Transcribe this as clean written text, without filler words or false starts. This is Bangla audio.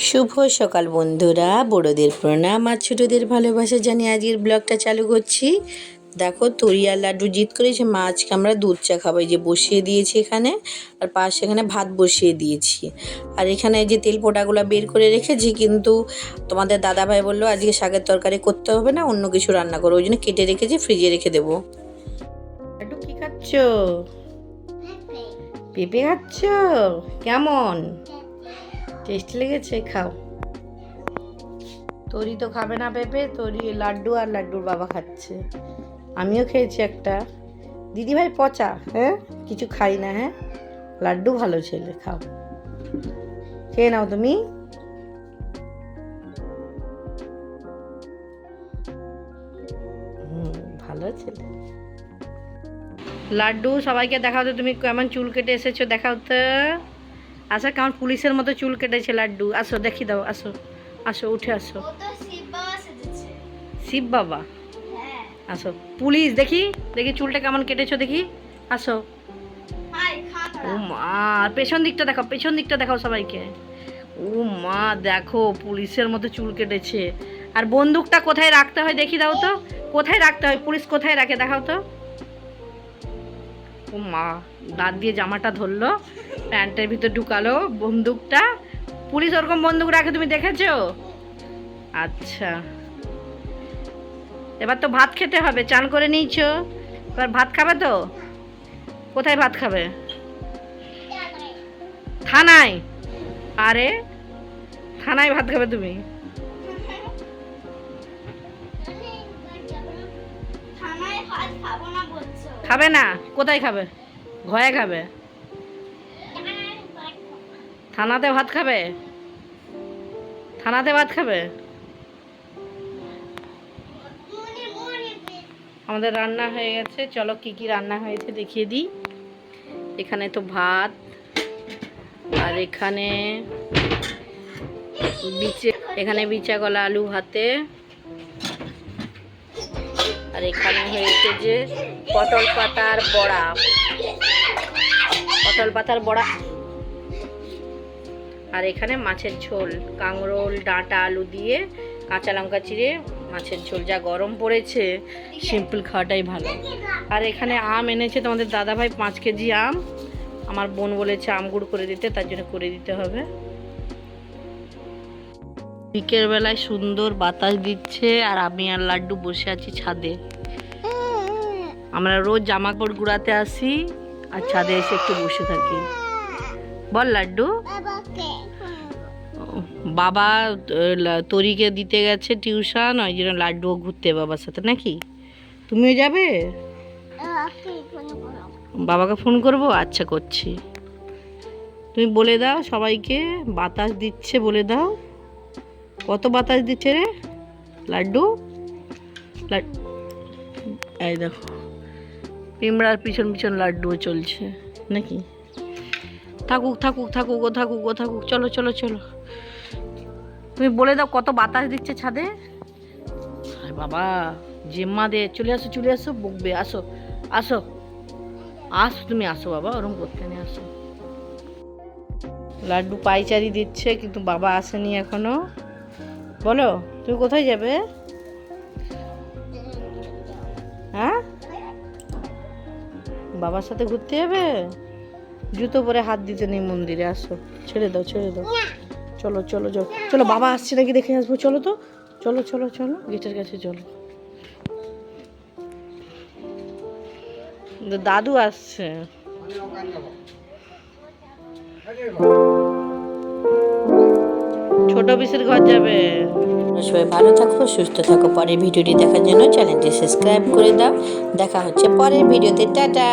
শুভ সকাল বন্ধুরা, বড়দের প্রণাম আর ছোটদের ভালোবাসা জানিয়ে আজকের ব্লগটা চালু করছি। দেখো তরি আর লাড্ডু জিদ করেছে মা আজকে আমরা দুধ চা খাবো, এই যে বসিয়ে দিয়েছি এখানে, আর পাশে এখানে ভাত বসিয়ে দিয়েছি। আর এখানে এই যে তেল পোটাগুলো বের করে রেখেছি, কিন্তু তোমাদের দাদাভাই বললো আজকে শাকের তরকারি করতে হবে না, অন্য কিছু রান্না করো, ওই জন্য কেটে রেখেছি, ফ্রিজে রেখে দেবো। লাড্ডু কি খাচ্ছ? পেঁপে খাচ্ছ? কেমন টেস্টি লেগেছে? খাও। তরি তো খাবে না পেঁপে, তরি লাড্ডু আর লাড্ডুর বাবা খাচ্ছে, আমিও খেয়েছি একটা। দিদিভাই পচা, হ্যাঁ কিছু খাই না, হ্যাঁ লাড্ডু ভালো ছেলে, খাও, খেয়ে নাও তুমি। ভালো ছেলে। লাড্ডু সবাইকে দেখাও তো তুমি কেমন চুল কেটে এসেছো, দেখাও তো। আচ্ছা কেমন পুলিশের মতো চুল কেটেছে লাড্ডু, আসো দেখি দাও, আসো আসো উঠে আসো। শিব বাবা? আসো পুলিশ, দেখি দেখি চুলটা কেমন কেটেছো দেখি, আসো। ও মা, পেছন দিকটা দেখাও, পেছন দিকটা দেখাও সবাইকে। ও মা দেখো পুলিশের মতো চুল কেটেছে। আর বন্দুকটা কোথায় রাখতে হয় দেখি দাও তো, কোথায় রাখতে হয়, পুলিশ কোথায় রাখে দেখাও তো। ও মা, দাঁত দিয়ে জামাটা ধরলো, প্যান্টের ভিতর ঢুকালো বন্দুকটা। পুলিশ ওরকম বন্দুক রাখে, তুমি দেখেছো? আচ্ছা, এবার তো ভাত খেতে হবে, চান করে নিয়েছো, এবার ভাত খাবে তো? কোথায় ভাত খাবে? থানায়? আরে থানায় ভাত খাবে তুমি? খাবে না? কোথায় খাবে? ঘরে খাবে? থানাতে ভাত খাবে? থানাতে ভাত খাবে? আমাদের রান্না হয়ে গেছে, চলো কি কি রান্না হয়েছে দেখিয়ে দিই। এখানে তো ভাত, আর এখানে এখানে বিচা গলা আলু ভাতে, আর এখানে হয়েছে যে পটল পাতার বড়া, পটল পাতার বড়া, আর এখানে মাছের ঝোল, কাঁকরোল ডাঁটা আলু দিয়ে কাঁচা লঙ্কা চিড়ে মাছের ঝোল। যা গরম পড়েছে, সিম্পল খাওয়াটাই ভালো। আর এখানে আম এনেছে তোমাদের দাদাভাই 5 কেজি আম, আমার বোন বলেছে আম গুড় করে দিতে, তার জন্য করে দিতে হবে। বিকেল বেলায় সুন্দর বাতাস দিচ্ছে, আর আমি আর লাড্ডু বসে আছি ছাদে। আমরা রোজ জামা কাপড় গুড়াতে আসি আর ছাদে এসে একটু বসে থাকি। বল লাড্ডু। বাবা তরিকে দিতে গেছে টিউশন, ওই জন্য লাড্ডুও ঘুরতে বাবার সাথে, নাকি তুমিও যাবে? বাবাকে ফোন করব, আচ্ছা করছি। তুমি বলে দাও সবাইকে, বাতাস দিচ্ছে বলে দাও। কত বাতাস দিচ্ছে রে লাড্ডু? এই দেখো পিমড়ার পিছন পিছন লাড্ডুও চলছে, নাকি? থাকুক থাকুক থাকুক, ও থাকুক ও থাকুক, চলো চলো চলো। তুমি বলে দাও কত বাতাস দিচ্ছে ছাদে। বাবা জেম্মা দে, চলে আসো চলে আসো, বকবে, আসো আসো আসো, তুমি আসো বাবা, ওরকম করতে নেই, আসো। লাড্ডু পাইচারি দিচ্ছে, কিন্তু বাবা আসেনি এখনো। বলো তুমি কোথায় যাবে? হ্যাঁ বাবার সাথে ঘুরতে যাবে? জুতো পরে হাত দিতে নেই মন্দিরে, আসো, ছেড়ে দাও ছেড়ে দাও, চলো চলো চলো চলো, বাবা আসছে নাকি দেখে আসবো, চলো তো, চলো চলো চলো গেটের কাছে চলো। দাদু আসছে। ছোট পিসের ঘর যাবে। সবাই ভালো থাকো, সুস্থ থাকো। পরের ভিডিওটি দেখার জন্য চ্যানেলটি সাবস্ক্রাইব করে দাও। দেখা হচ্ছে পরের ভিডিওতে, টাটা।